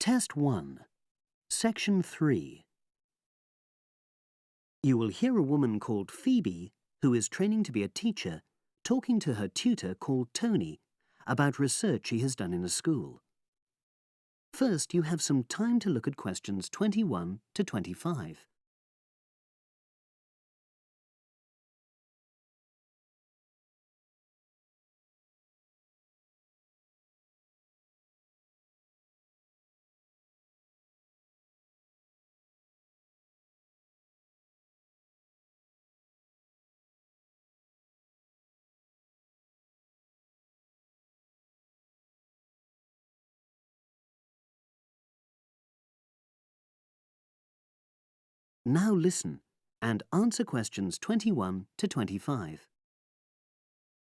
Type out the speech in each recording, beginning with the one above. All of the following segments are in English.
Test 1, Section 3. You will hear a woman called Phoebe, who is training to be a teacher, talking to her tutor called Tony about research she has done in a school. First, you have some time to look at questions 21 to 25. Now listen and answer questions 21 to 25.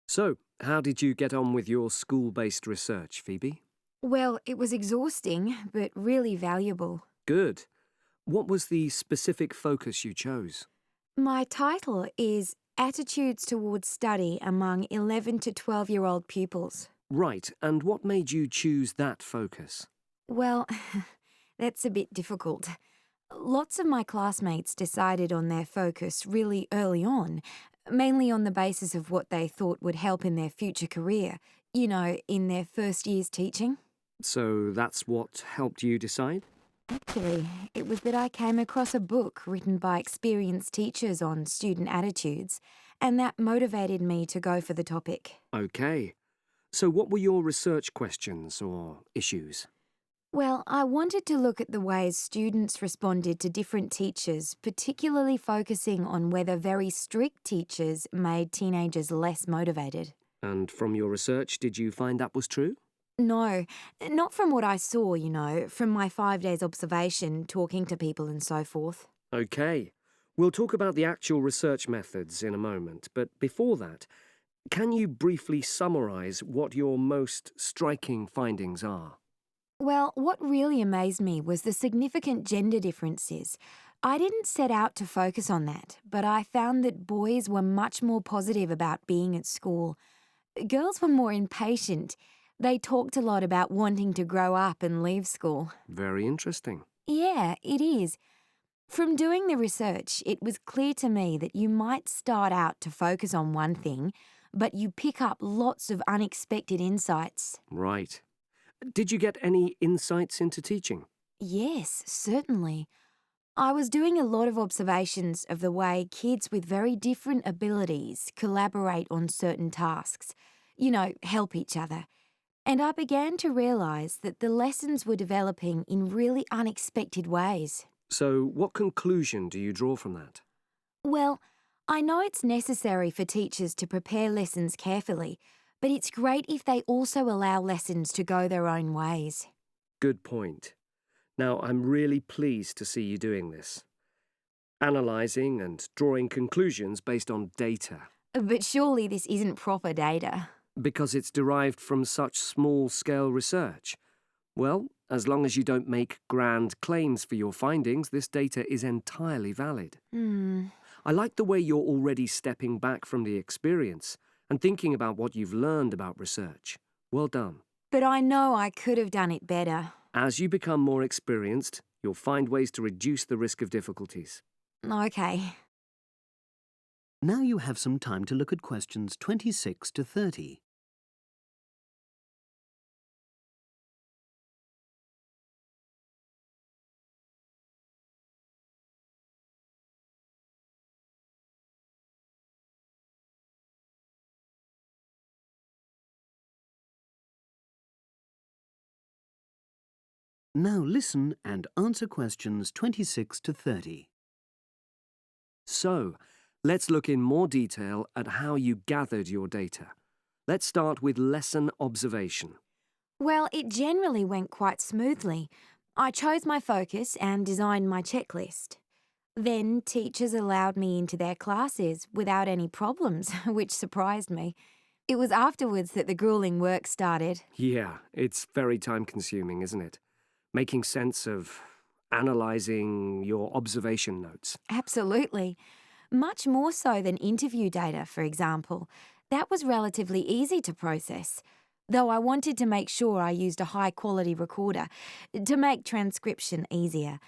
So, how did you get on with your school-based research, Phoebe? Well, it was exhausting, but really valuable. Good. What was the specific focus you chose? My title is Attitudes Towards Study Among 11 to 12-year-old Pupils. Right, and what made you choose that focus? Well, that's a bit difficult. Lots of my classmates decided on their focus really early on, mainly on the basis of what they thought would help in their future career, in their first year's teaching. So that's what helped you decide? Actually, it was that I came across a book written by experienced teachers on student attitudes, and that motivated me to go for the topic. Okay. So what were your research questions or issues? Well, I wanted to look at the ways students responded to different teachers, particularly focusing on whether very strict teachers made teenagers less motivated. And from your research, did you find that was true? No, not from what I saw, from my 5 days observation, talking to people and so forth. Okay. We'll talk about the actual research methods in a moment, but before that, can you briefly summarise what your most striking findings are? Well, what really amazed me was the significant gender differences. I didn't set out to focus on that, but I found that boys were much more positive about being at school. Girls were more impatient. They talked a lot about wanting to grow up and leave school. Very interesting. Yeah, it is. From doing the research, it was clear to me that you might start out to focus on one thing, but you pick up lots of unexpected insights. Right. Did you get any insights into teaching? Yes, certainly. I was doing a lot of observations of the way kids with very different abilities collaborate on certain tasks, help each other. And I began to realise that the lessons were developing in really unexpected ways. So, what conclusion do you draw from that? Well, I know it's necessary for teachers to prepare lessons carefully, but it's great if they also allow lessons to go their own ways. Good point. Now, I'm really pleased to see you doing this. Analysing and drawing conclusions based on data. But surely this isn't proper data. Because it's derived from such small-scale research. Well, as long as you don't make grand claims for your findings, this data is entirely valid. I like the way you're already stepping back from the experience and thinking about what you've learned about research. Well done. But I know I could have done it better. As you become more experienced, you'll find ways to reduce the risk of difficulties. Okay. Now you have some time to look at questions 26 to 30. Now listen and answer questions 26 to 30. So, let's look in more detail at how you gathered your data. Let's start with lesson observation. Well, it generally went quite smoothly. I chose my focus and designed my checklist. Then teachers allowed me into their classes without any problems, which surprised me. It was afterwards that the grueling work started. Yeah, it's very time-consuming, isn't it? Making sense of analysing your observation notes. Absolutely. Much more so than interview data, for example. That was relatively easy to process. though I wanted to make sure I used a high-quality recorder to make transcription easier.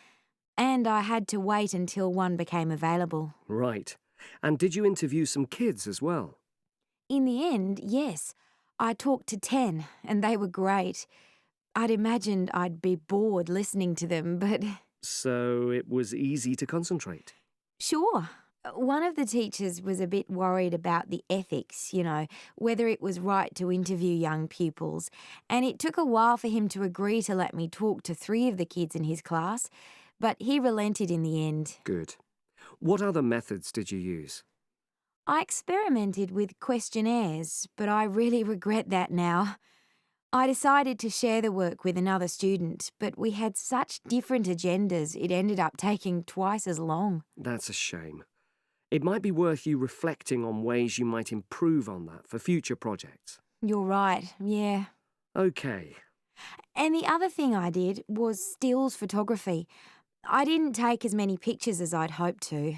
And I had to wait until one became available. Right. And did you interview some kids as well? In the end, yes. I talked to 10, and they were great. I'd imagined I'd be bored listening to them, but So it was easy to concentrate. sure. One of the teachers was a bit worried about the ethics, whether it was right to interview young pupils, and it took a while for him to agree to let me talk to 3 of the kids in his class, but he relented in the end. Good. What other methods did you use? I experimented with questionnaires, but I really regret that now. I decided to share the work with another student, but we had such different agendas it ended up taking twice as long. That's a shame. It might be worth you reflecting on ways you might improve on that for future projects. You're right, yeah. OK. And the other thing I did was stills photography. I didn't take as many pictures as I'd hoped to.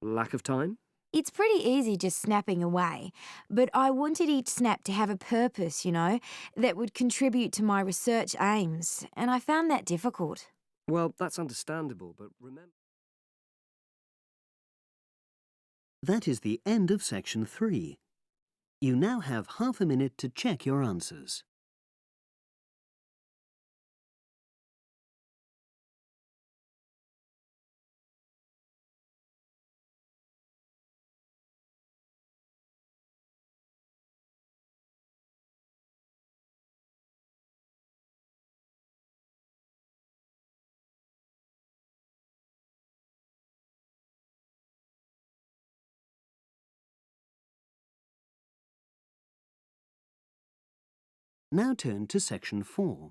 Lack of time? It's pretty easy just snapping away, but I wanted each snap to have a purpose, that would contribute to my research aims, and I found that difficult. Well, that's understandable, but remember... That is the end of section 3. You now have half a minute to check your answers. Now turn to section 4.